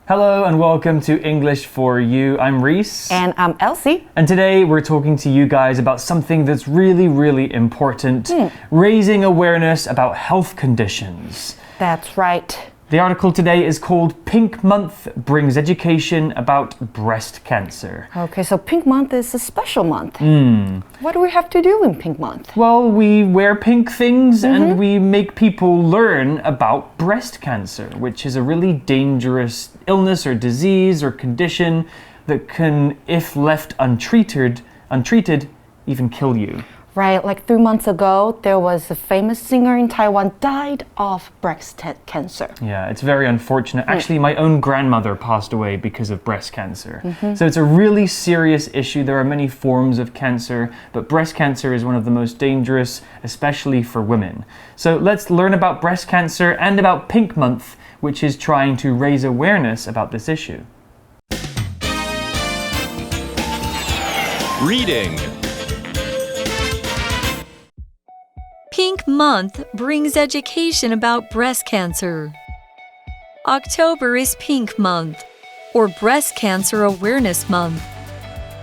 Hello and welcome to English for You. I'm Reese. And I'm Elsie. And today we're talking to you guys about something that's really, really important. Raising awareness about health conditions. That's right. The article today is called Pink Month Brings Education About Breast Cancer. Okay, so Pink Month is a special month. What do we have to do in Pink Month? Well, we wear pink things and we make people learn about breast cancer, which is a really dangerous illness or disease or condition that can, if left untreated, even kill you. Right, like 3 months ago, there was a famous singer in Taiwan died of breast cancer. Yeah, it's very unfortunate. Actually, my own grandmother passed away because of breast cancer. So it's a really serious issue. There are many forms of cancer, but breast cancer is one of the most dangerous, especially for women. So let's learn about breast cancer and about Pink Month, which is trying to raise awareness about this issue. Reading. Pink Month brings education about breast cancer. October is Pink Month, or Breast Cancer Awareness Month.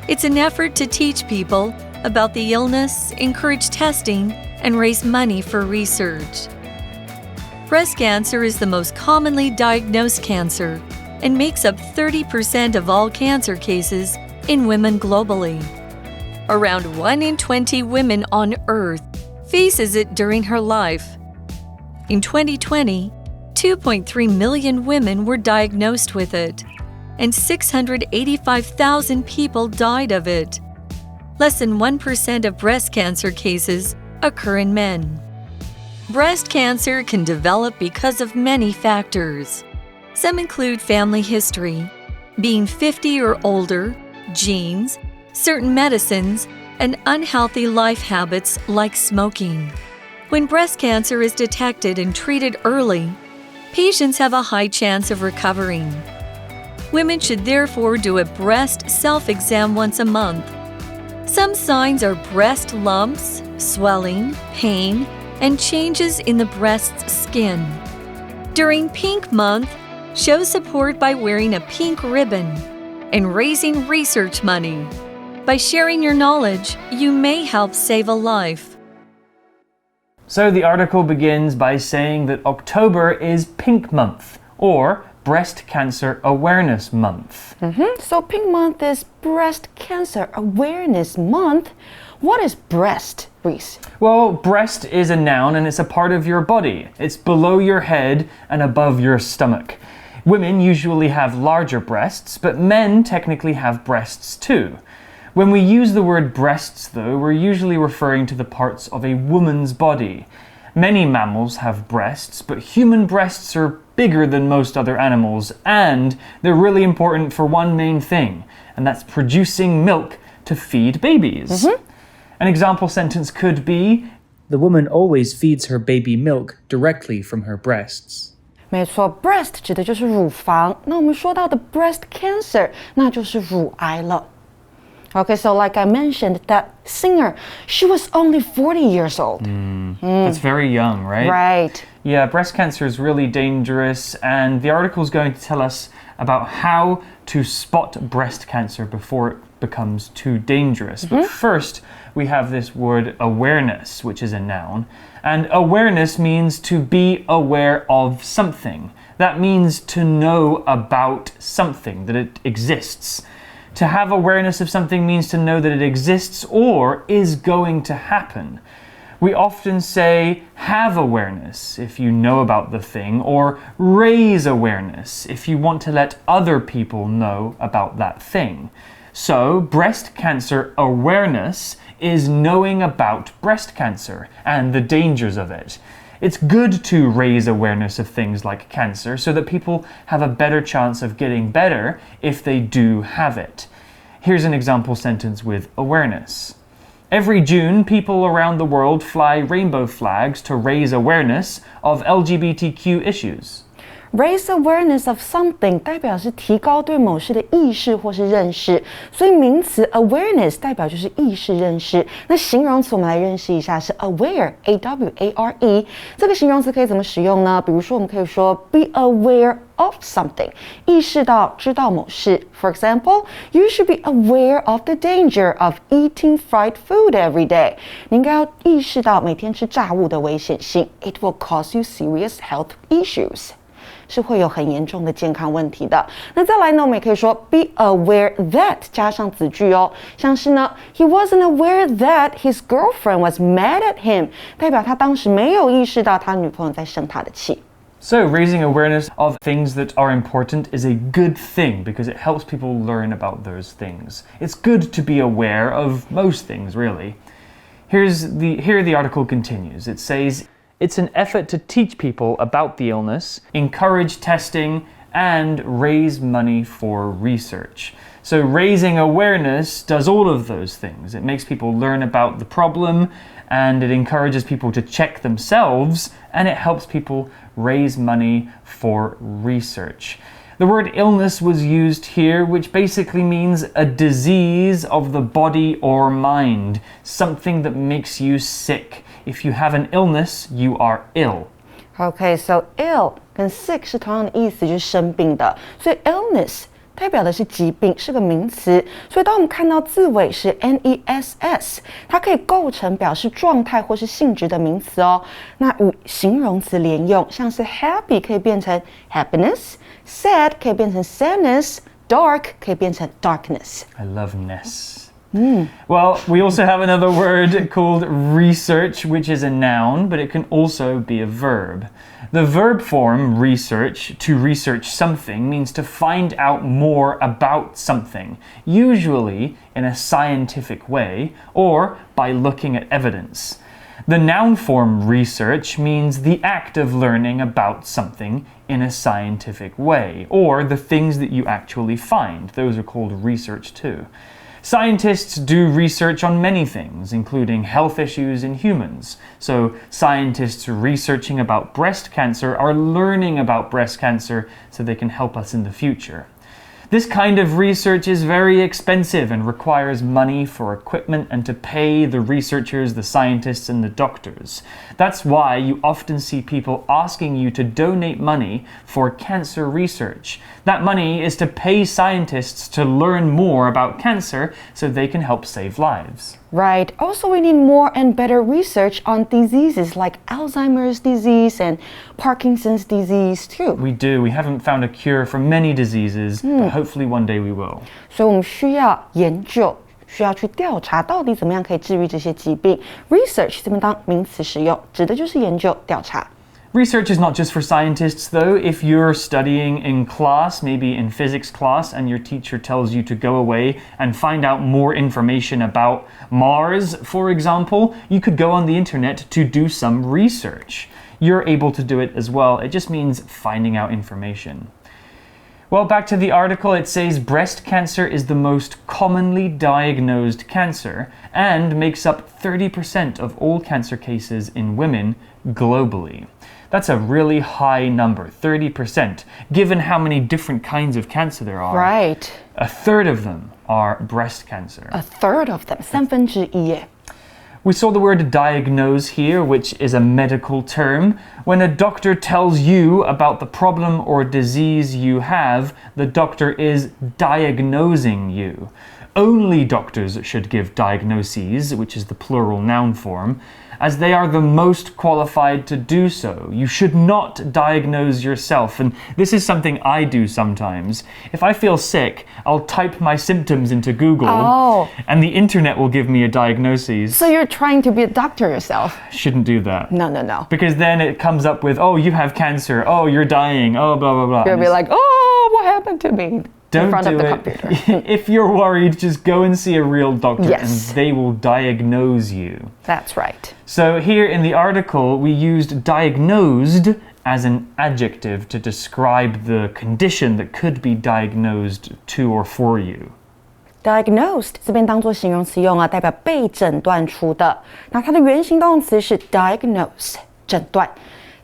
It's an effort to teach people about the illness, encourage testing, and raise money for research. Breast cancer is the most commonly diagnosed cancer and makes up 30% of all cancer cases in women globally. Around 1 in 20 women on Earth faces it during her life. In 2020, 2.3 million women were diagnosed with it, and 685,000 people died of it. Less than 1% of breast cancer cases occur in men. Breast cancer can develop because of many factors. Some include family history, being 50 or older, genes, certain medicines, and unhealthy life habits like smoking. When breast cancer is detected and treated early, patients have a high chance of recovering. Women should therefore do a breast self-exam once a month. Some signs are breast lumps, swelling, pain, and changes in the breast's skin. During Pink Month, show support by wearing a pink ribbon and raising research money. By sharing your knowledge, you may help save a life. So the article begins by saying that October is Pink Month, or Breast Cancer Awareness Month. So Pink Month is Breast Cancer Awareness Month. What is breast, Reese? Well, breast is a noun and it's a part of your body. It's below your head and above your stomach. Women usually have larger breasts, but men technically have breasts too. When we use the word breasts, though, we're usually referring to the parts of a woman's body. Many mammals have breasts, but human breasts are bigger than most other animals, and they're really important for one main thing, and that's producing milk to feed babies. An example sentence could be, the woman always feeds her baby milk directly from her breasts. 没错 breast 指的就是乳房。那我们说到的 breast cancer 那就是乳癌了。Okay, so like I mentioned, that singer, she was only 40 years old. That's very young, right? Right. Yeah, breast cancer is really dangerous, and the article is going to tell us about how to spot breast cancer before it becomes too dangerous. But first, we have this word awareness, which is a noun. And awareness means to be aware of something. That means to know about something, that it exists. To have awareness of something means to know that it exists or is going to happen. We often say have awareness if you know about the thing, or raise awareness if you want to let other people know about that thing. So, breast cancer awareness is knowing about breast cancer and the dangers of it. It's good to raise awareness of things like cancer so that people have a better chance of getting better if they do have it. Here's an example sentence with awareness. Every June, people around the world fly rainbow flags to raise awareness of LGBTQ issues. raise awareness of something 代表是提高对某事的意识或是认识，所以名词 awareness 代表就是意识认识。那形容词我们来认识一下是 aware A-W-A-R-E 这个形容词可以怎么使用呢？比如说我们可以说 be aware of something 意识到知道某事。 For example, you should be aware of the danger of eating fried food every day 你应该要意识到每天吃炸物的危险性。 It will cause you serious health issues是会有很严重的健康问题的。那再来呢，我们也可以说 be aware that 加上子句哦，像是呢 he wasn't aware that his girlfriend was mad at him 代表他当时没有意识到他女朋友在生他的气。So, raising awareness of things that are important is a good thing because it helps people learn about those things. It's good to be aware of most things, really. Here the article continues. It says, it's an effort to teach people about the illness, encourage testing, and raise money for research. So raising awareness does all of those things. It makes people learn about the problem, and it encourages people to check themselves, and it helps people raise money for research. The word illness was used here, which basically means a disease of the body or mind, something that makes you sick. If you have an illness, you are ill. Okay, so ill 跟 sick 是同样的意思，就是生病的，所以 illness代表的是疾病，是个名词，所以当我们看到字尾是 ness， 它可以构成表示状态或是性质的名词哦。那与形容词连用，像是 happy 可以变成 happiness， sad 可以变成 sadness， dark 可以变成 darkness。 I love ness. Well, we also have another word called research, which is a noun, but it can also be a verb. The verb form research, to research something, means to find out more about something, usually in a scientific way or by looking at evidence. The noun form research means the act of learning about something in a scientific way, or the things that you actually find. Those are called research too. Scientists do research on many things, including health issues in humans. So scientists researching about breast cancer are learning about breast cancer so they can help us in the future. This kind of research is very expensive and requires money for equipment and to pay the researchers, the scientists, and the doctors. That's why you often see people asking you to donate money for cancer research. That money is to pay scientists to learn more about cancer so they can help save lives. Right. Also, we need more and better research on diseases like Alzheimer's disease and Parkinson's disease too. We do. We haven't found a cure for many diseases, but hopefully one day we will. 所以我们需要研究，需要去调查到底怎么样可以治愈这些疾病。Research 这边当名词使用，指的就是研究、调查。Research is not just for scientists, though. If you're studying in class, maybe in physics class, and your teacher tells you to go away and find out more information about Mars, for example, you could go on the internet to do some research. You're able to do it as well. It just means finding out information. Well, back to the article, it says breast cancer is the most commonly diagnosed cancer and makes up 30% of all cancer cases in women globally. That's a really high number, 30%, given how many different kinds of cancer there are. Right. A third of them are breast cancer. A third of them, 1/3耶。We saw the word diagnose here, which is a medical term. When a doctor tells you about the problem or disease you have, the doctor is diagnosing you. Only doctors should give diagnoses, which is the plural noun form, as they are the most qualified to do so. You should not diagnose yourself, and this is something I do sometimes. If I feel sick, I'll type my symptoms into Google, and the internet will give me a diagnosis. So you're trying to be a doctor yourself? Shouldn't do that. No. Because then it comes up with, oh, you have cancer, oh, you're dying, oh, blah, blah, blah. You'll be like, oh, what happened to me? Don't in front do of the it. computer. If you're worried, just go and see a real doctor, Yes. and they will diagnose you. That's right. So here in the article, we used diagnosed as an adjective to describe the condition that could be diagnosed to or for you. Diagnosed 这边当作形容词用啊，代表被诊断出的。那它的原形动词是 diagnose， 诊断。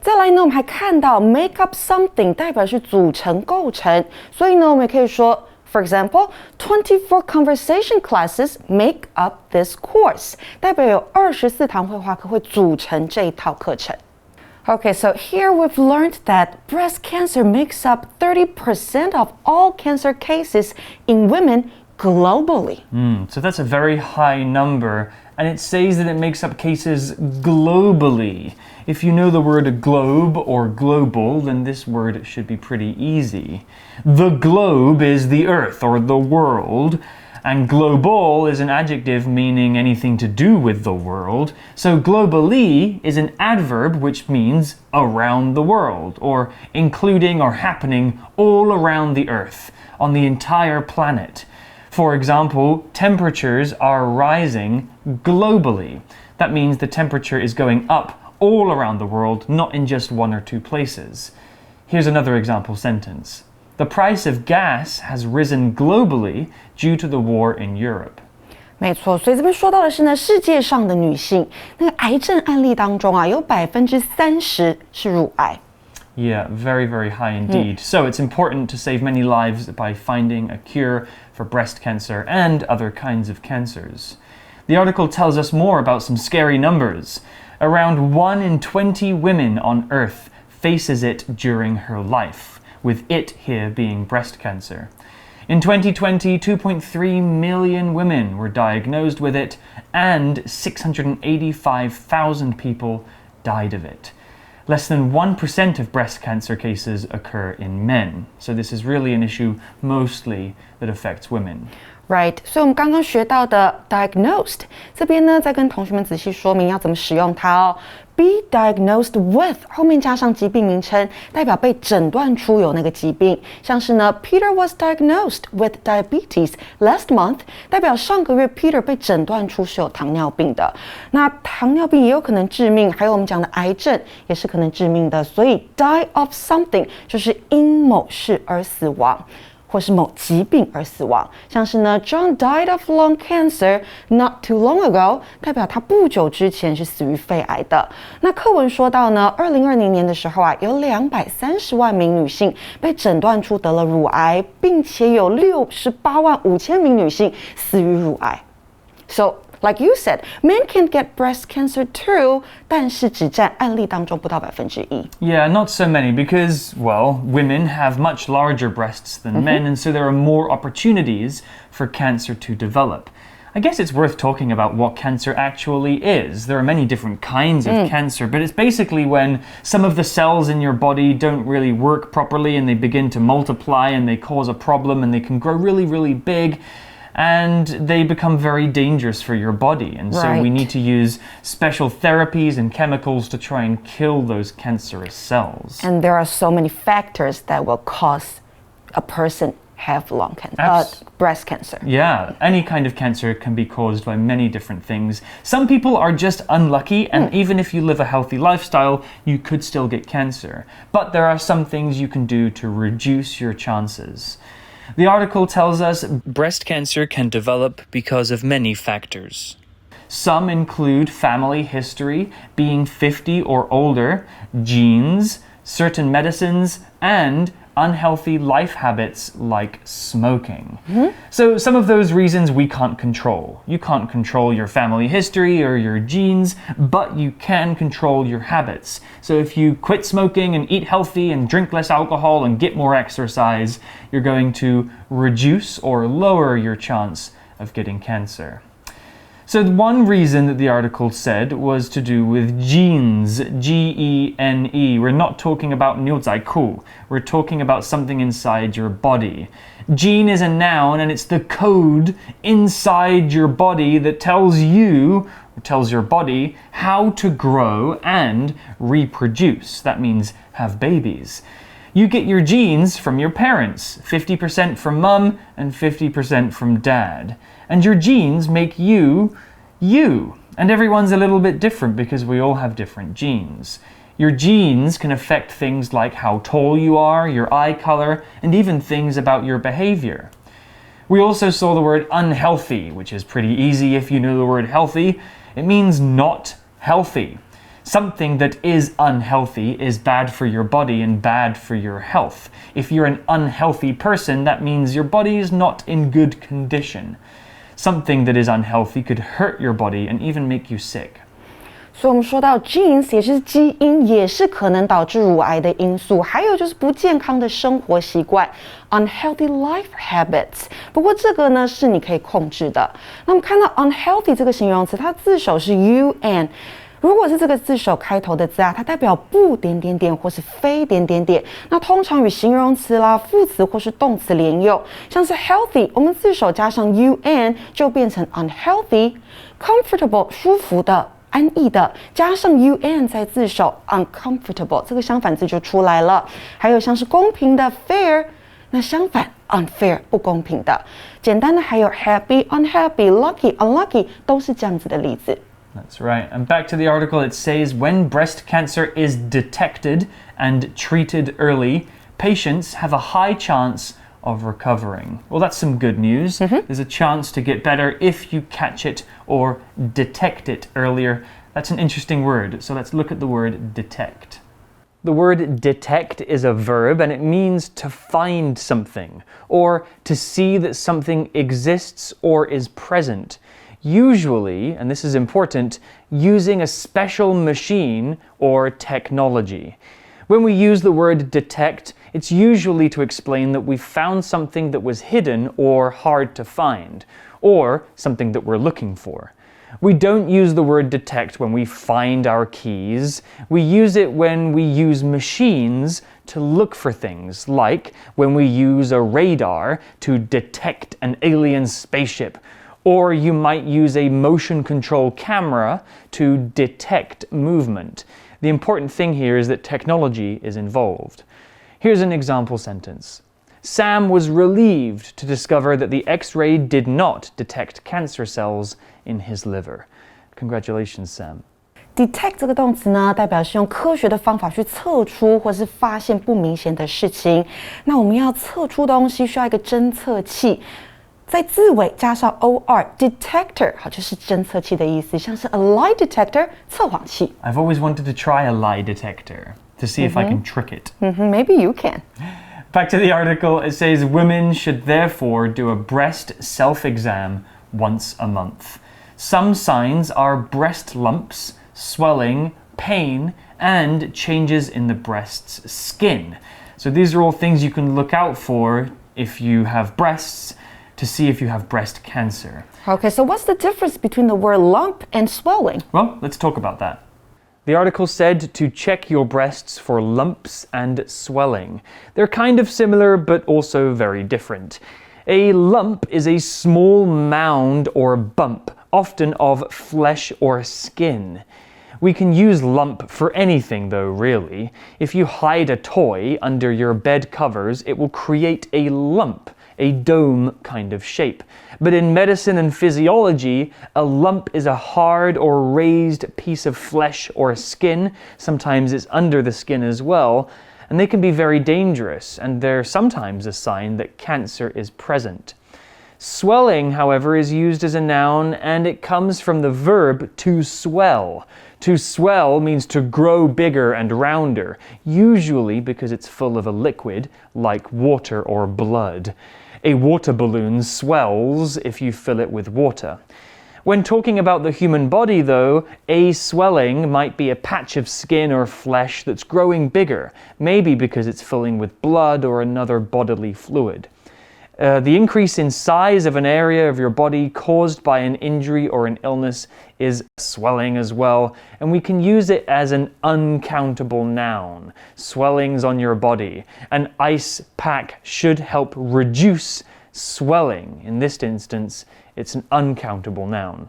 再来呢，我们还看到 make up something 代表是组成、构成，所以呢，我们也可以说 For example, 24 conversation classes make up this course 代表有24堂绘画课会组成这一套课程。Okay, so here we've learned that breast cancer makes up 30% of all cancer cases in women globally. So that's a very high number, and it says that it makes up cases globally. If you know the word globe or global, then this word should be pretty easy. The globe is the earth or the world, and global is an adjective meaning anything to do with the world. So globally is an adverb which means around the world, or including or happening all around the earth, on the entire planet. For example, temperatures are rising globally. That means the temperature is going up all around the world, not in just one or two places. Here's another example sentence. The price of gas has risen globally due to the war in Europe. 没错，所以这边说到的是呢，世界上的女性那个癌症案例当中啊，有30%是乳癌。Yeah, very, very high indeed. So it's important to save many lives by finding a cure for breast cancer and other kinds of cancers. The article tells us more about some scary numbers. Around 1 in 20 women on Earth faces it during her life, with it here being breast cancer. In 2020, 2.3 million women were diagnosed with it, and 685,000 people died of it. Less than 1% of breast cancer cases occur in men. So this is really an issue mostly that affects women. Right， 所以我们刚刚学到的 diagnosed 这边呢，再跟同学们仔细说明要怎么使用它哦。Be diagnosed with 后面加上疾病名称，代表被诊断出有那个疾病。像是呢 ，Peter was diagnosed with diabetes last month， 代表上个月 Peter 被诊断出是有糖尿病的。那糖尿病也有可能致命，还有我们讲的癌症也是可能致命的。所以 die of something 就是因某事而死亡。或是某疾病而死亡，像是呢 ，John died of lung cancer not too long ago， 代表他不久之前是死于肺癌的。那课文说到呢，2020年的时候啊，有230万名女性被诊断出得了乳癌，并且有68万5千名女性死于乳癌。So like you said, men can get breast cancer too, 但是只占案例当中不到1%。Yeah, not so many because, well, women have much larger breasts than men, and so there are more opportunities for cancer to develop. I guess it's worth talking about what cancer actually is. There are many different kinds of cancer, but it's basically when some of the cells in your body don't really work properly and they begin to multiply and they cause a problem and they can grow really, really big. And they become very dangerous for your body. And so we need to use special therapies and chemicals to try and kill those cancerous cells. And there are so many factors that will cause a person have breast cancer. Yeah, any kind of cancer can be caused by many different things. Some people are just unlucky, and even if you live a healthy lifestyle, you could still get cancer. But there are some things you can do to reduce your chances. The article tells us breast cancer can develop because of many factors. Some include family history, being 50 or older, genes, certain medicines, and unhealthy life habits like smoking. So some of those reasons we can't control. You can't control your family history or your genes, but you can control your habits. So if you quit smoking and eat healthy and drink less alcohol and get more exercise, you're going to reduce or lower your chance of getting cancer. So one reason that the article said was to do with genes, G-E-N-E. We're not talking about 牛仔裤. We're talking about something inside your body. Gene is a noun, and it's the code inside your body that tells you, or tells your body, how to grow and reproduce. That means have babies. You get your genes from your parents, 50% from mom and 50% from dad. And your genes make you, you. And everyone's a little bit different because we all have different genes. Your genes can affect things like how tall you are, your eye color, and even things about your behavior. We also saw the word unhealthy, which is pretty easy if you know the word healthy. It means not healthy. Something that is unhealthy is bad for your body and bad for your health. If you're an unhealthy person, that means your body is not in good condition. Something that is unhealthy could hurt your body and even make you sick. 所以我们说到 genes 也是基因，也是可能导致乳癌的因素。还有就是不健康的生活习惯 unhealthy life habits。不过这个呢是你可以控制的。那么看到 unhealthy 这个形容词，它字首是 un。如果是这个字首开头的字啊，它代表不点点点或是非点点点，那通常与形容词啦、副词或是动词连用，像是 healthy， 我们字首加上 un 就变成 unhealthy。comfortable 舒服的、安逸的，加上 un 在字首 uncomfortable， 这个相反字就出来了。还有像是公平的 fair， 那相反 unfair 不公平的。简单的还有 happy、unhappy、lucky、unlucky 都是这样子的例子。That's right. And back to the article, it says, when breast cancer is detected and treated early, patients have a high chance of recovering. Well, that's some good news. There's a chance to get better if you catch it or detect it earlier. That's an interesting word. So let's look at the word detect. The word detect is a verb and it means to find something or to see that something exists or is present. Usually, and this is important, using a special machine or technology. When we use the word detect, it's usually to explain that we found something that was hidden or hard to find, or something that we're looking for. We don't use the word detect when we find our keys. We use it when we use machines to look for things, like when we use a radar to detect an alien spaceship, or you might use a motion control camera to detect movement. The important thing here is that technology is involved. Here's an example sentence. Sam was relieved to discover that the X-ray did not detect cancer cells in his liver. Congratulations, Sam. detect 这个动词呢，代表是用科学的方法去测出或是发现不明显的事情。那我们要测出东西，需要一个侦测器。在字尾加上 or detector， 好，就是侦测器的意思，像是 a lie detector 测谎器。I've always wanted to try a lie detector to see if I can trick it. Maybe you can. Back to the article, it says women should therefore do a breast self-exam once a month. Some signs are breast lumps, swelling, pain, and changes in the breast's skin. So these are all things you can look out for if you have breasts, to see if you have breast cancer. Okay, so what's the difference between the word lump and swelling? Well, let's talk about that. The article said to check your breasts for lumps and swelling. They're kind of similar, but also very different. A lump is a small mound or bump, often of flesh or skin. We can use lump for anything though, really. If you hide a toy under your bed covers, it will create a lump, a dome kind of shape. But in medicine and physiology, a lump is a hard or raised piece of flesh or skin. Sometimes it's under the skin as well. And they can be very dangerous, and they're sometimes a sign that cancer is present. Swelling, however, is used as a noun, and it comes from the verb to swell. To swell means to grow bigger and rounder, usually because it's full of a liquid, like water or blood. A water balloon swells if you fill it with water. When talking about the human body, though, a swelling might be a patch of skin or flesh that's growing bigger, maybe because it's filling with blood or another bodily fluid. The increase in size of an area of your body caused by an injury or an illness is swelling as well, and we can use it as an uncountable noun. Swellings on your body. An ice pack should help reduce swelling. In this instance, it's an uncountable noun.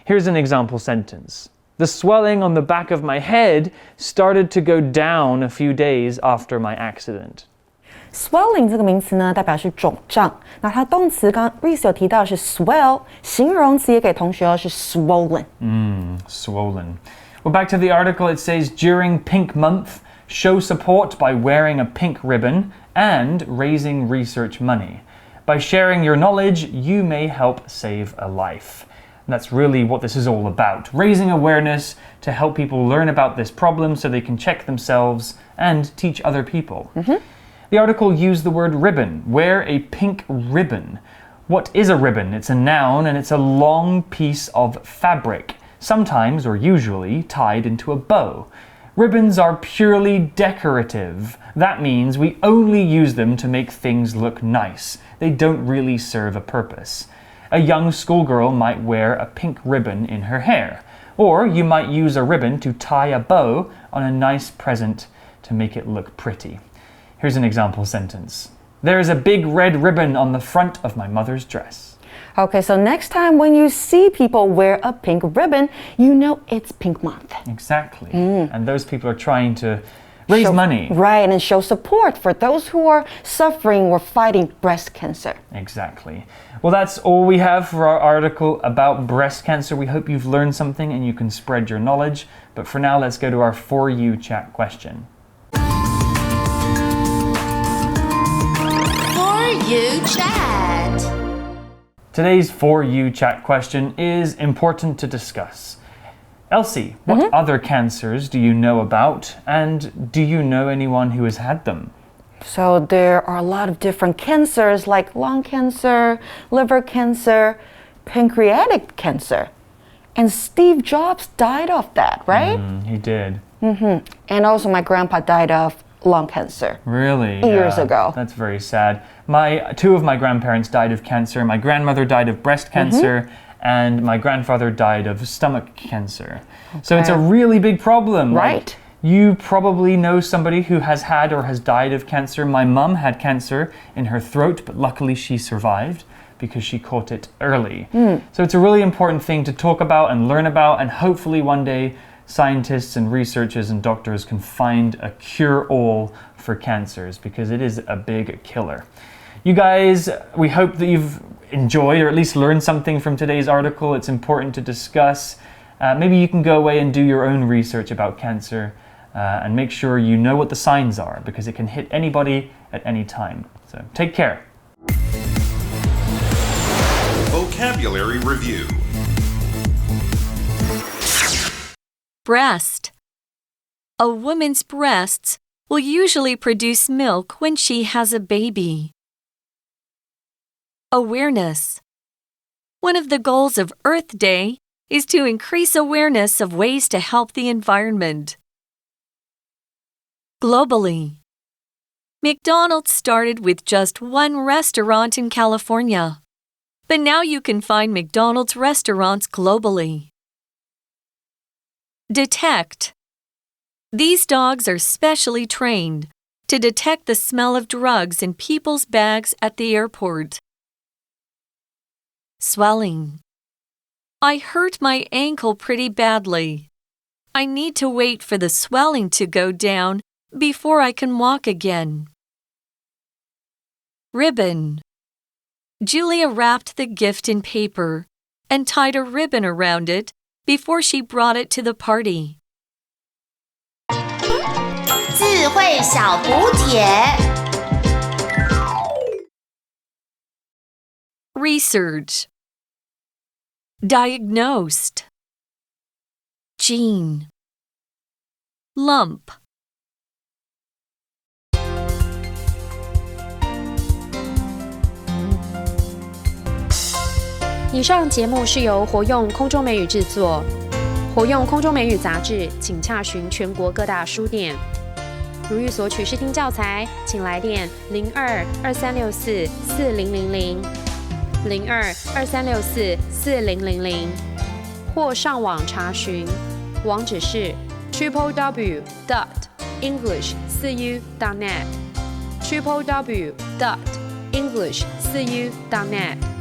Here's an example sentence. The swelling on the back of my head started to go down a few days after my accident. Swelling 这个名词呢，代表是肿胀。那它动词刚刚 Reese 有提到是 swell， 形容词也给同学是 swollen。Swollen. Well, back to the article, it says during Pink Month, show support by wearing a pink ribbon and raising research money. By sharing your knowledge, you may help save a life. That's really what this is all about, raising awareness to help people learn about this problem so they can check themselves and teach other people. The article used the word ribbon. Wear a pink ribbon. What is a ribbon? It's a noun and it's a long piece of fabric, sometimes or usually tied into a bow. Ribbons are purely decorative. That means we only use them to make things look nice. They don't really serve a purpose. A young schoolgirl might wear a pink ribbon in her hair. Or you might use a ribbon to tie a bow on a nice present to make it look pretty. Here's an example sentence. There is a big red ribbon on the front of my mother's dress. Okay, so next time when you see people wear a pink ribbon, you know it's Pink Month. Exactly. And those people are trying to raise money. Right, and show support for those who are suffering or fighting breast cancer. Exactly. Well, that's all we have for our article about breast cancer. We hope you've learned something and you can spread your knowledge. But for now, let's go to our For You Chat question. For You Chat. Today's For You Chat question is important to discuss. Elsie, what other cancers do you know about, and do you know anyone who has had them? So there are a lot of different cancers like lung cancer, liver cancer, pancreatic cancer. And Steve Jobs died of that, right? He did. And also my grandpa died of lung cancer. Really? Years ago. That's very sad. Two of my grandparents died of cancer. My grandmother died of breast cancer. And my grandfather died of stomach cancer. So it's a really big problem. Right. Like, you probably know somebody who has had or has died of cancer. My mum had cancer in her throat, but luckily she survived because she caught it early. So it's a really important thing to talk about and learn about, and hopefully one day scientists and researchers and doctors can find a cure-all for cancers because it is a big killer. You guys, we hope that you've enjoyed or at least learned something from today's article. It's important to discuss. Maybe you can go away and do your own research about cancer and make sure you know what the signs are because it can hit anybody at any time. So take care. Vocabulary Review. Breast. A woman's breasts will usually produce milk when she has a baby. Awareness. One of the goals of Earth Day is to increase awareness of ways to help the environment. Globally. McDonald's started with just one restaurant in California, but now you can find McDonald's restaurants globally. Detect. These dogs are specially trained to detect the smell of drugs in people's bags at the airport. Swelling. I hurt my ankle pretty badly. I need to wait for the swelling to go down before I can walk again. Ribbon. Julia wrapped the gift in paper and tied a ribbon around it before she brought it to the party. 智慧小补帖 Research. Diagnosed. Gene. Lump. 以上节目是由活用空中美语制作，活用空中美语杂志，请洽询全国各大书店。如欲索取试听教材，请来电02-2364-4000 02-2364-4000，或上网查询，网址是 www.english4u.net www.english4u.net